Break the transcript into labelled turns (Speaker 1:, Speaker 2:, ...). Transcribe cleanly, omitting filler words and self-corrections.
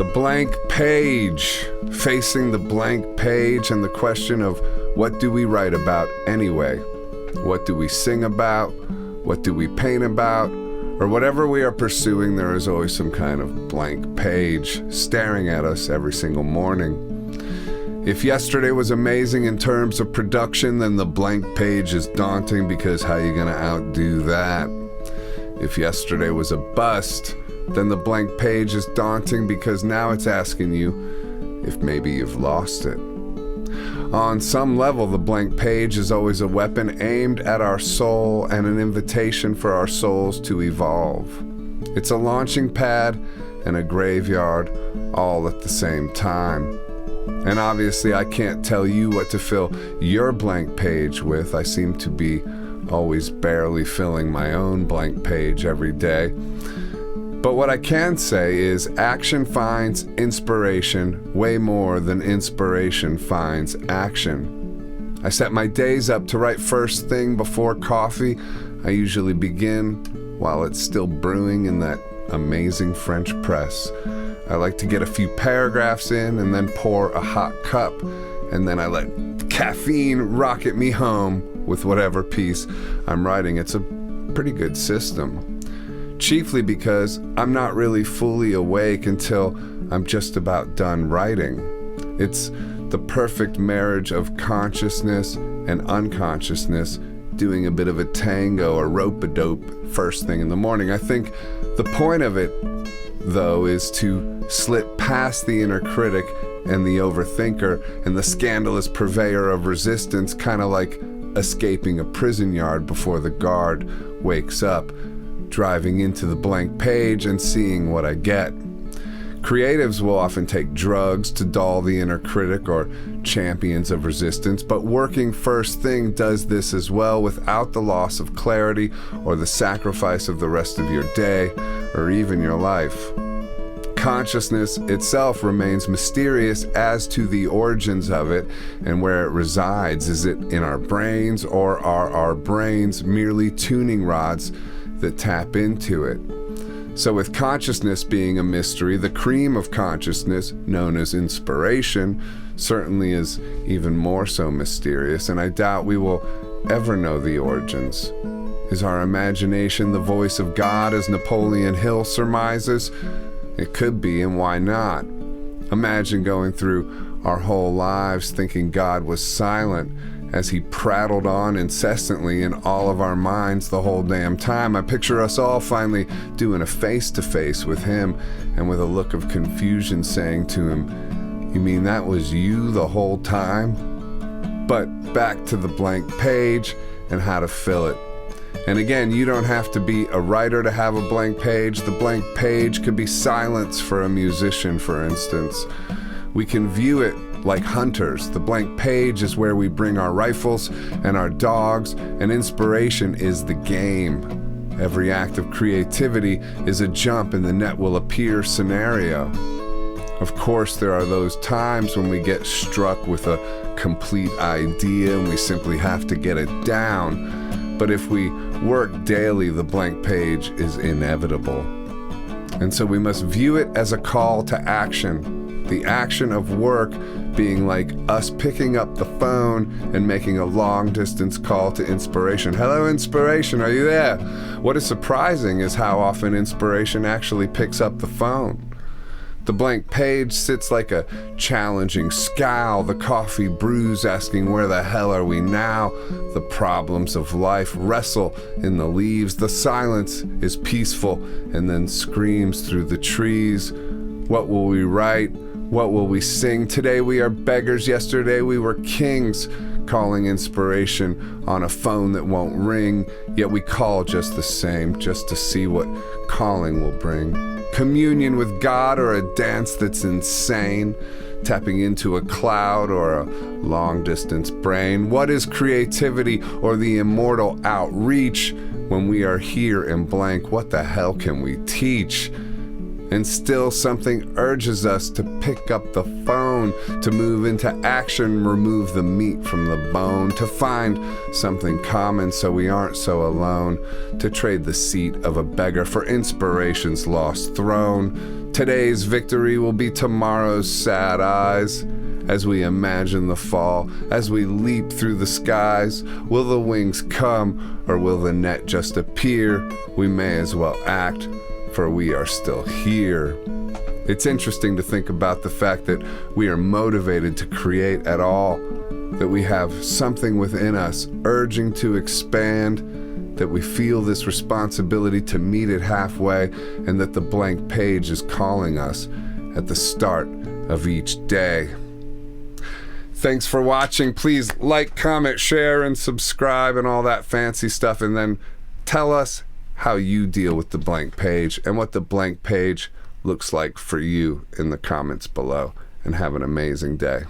Speaker 1: The blank page, facing the blank page and the question of what do we write about anyway? What do we sing about? What do we paint about? Or whatever we are pursuing, there is always some kind of blank page staring at us every single morning. If yesterday was amazing in terms of production, then the blank page is daunting because how are you gonna outdo that? If yesterday was a bust, then the blank page is daunting because now it's asking you if maybe you've lost it. On some level, the blank page is always a weapon aimed at our soul and an invitation for our souls to evolve. It's a launching pad and a graveyard all at the same time. And obviously, I can't tell you what to fill your blank page with. I seem to be always barely filling my own blank page every day. But what I can say is action finds inspiration way more than inspiration finds action. I set my days up to write first thing before coffee. I usually begin while it's still brewing in that amazing French press. I like to get a few paragraphs in and then pour a hot cup, and then I let caffeine rocket me home with whatever piece I'm writing. It's a pretty good system. Chiefly because I'm not really fully awake until I'm just about done writing. It's the perfect marriage of consciousness and unconsciousness doing a bit of a tango or rope-a-dope first thing in the morning. I think the point of it, though, is to slip past the inner critic and the overthinker and the scandalous purveyor of resistance, kind of like escaping a prison yard before the guard wakes up, driving into the blank page and seeing what I get. Creatives will often take drugs to dull the inner critic or champions of resistance, but working first thing does this as well without the loss of clarity or the sacrifice of the rest of your day or even your life. Consciousness itself remains mysterious as to the origins of it and where it resides. Is it in our brains, or are our brains merely tuning rods that tap into it? So with consciousness being a mystery, the cream of consciousness, known as inspiration, certainly is even more so mysterious, and I doubt we will ever know the origins. Is our imagination the voice of God, as Napoleon Hill surmises? It could be, and why not? Imagine going through our whole lives thinking God was silent as he prattled on incessantly in all of our minds the whole damn time. I picture us all finally doing a face-to-face with him and with a look of confusion saying to him, "You mean that was you the whole time?" But back to the blank page and how to fill it. And again, you don't have to be a writer to have a blank page. The blank page could be silence for a musician, for instance. We can view it like hunters. The blank page is where we bring our rifles and our dogs, and inspiration is the game. Every act of creativity is a jump in the net will appear scenario. Of course, there are those times when we get struck with a complete idea and we simply have to get it down. But if we work daily, the blank page is inevitable. And so we must view it as a call to action. The action of work being like us picking up the phone and making a long-distance call to inspiration. Hello, inspiration, are you there? What is surprising is how often inspiration actually picks up the phone. The blank page sits like a challenging scowl. The coffee brews, asking where the hell are we now? The problems of life wrestle in the leaves. The silence is peaceful and then screams through the trees. What will we write? What will we sing? Today we are beggars, yesterday we were kings, calling inspiration on a phone that won't ring, yet we call just the same, just to see what calling will bring. Communion with God or a dance that's insane, tapping into a cloud or a long-distance brain. What is creativity or the immortal outreach when we are here in blank? What the hell can we teach? And still something urges us to pick up the phone, to move into action, remove the meat from the bone, to find something common so we aren't so alone, to trade the seat of a beggar for inspiration's lost throne, Today's victory will be tomorrow's sad eyes. As we imagine the fall, as we leap through the skies, will the wings come or will the net just appear? We may as well act, for we are still here. It's interesting to think about the fact that we are motivated to create at all, that we have something within us urging to expand, that we feel this responsibility to meet it halfway, and that the blank page is calling us at the start of each day. Thanks for watching. Please like, comment, share, and subscribe and all that fancy stuff. And then tell us how you deal with the blank page and what the blank page looks like for you in the comments below. And have an amazing day.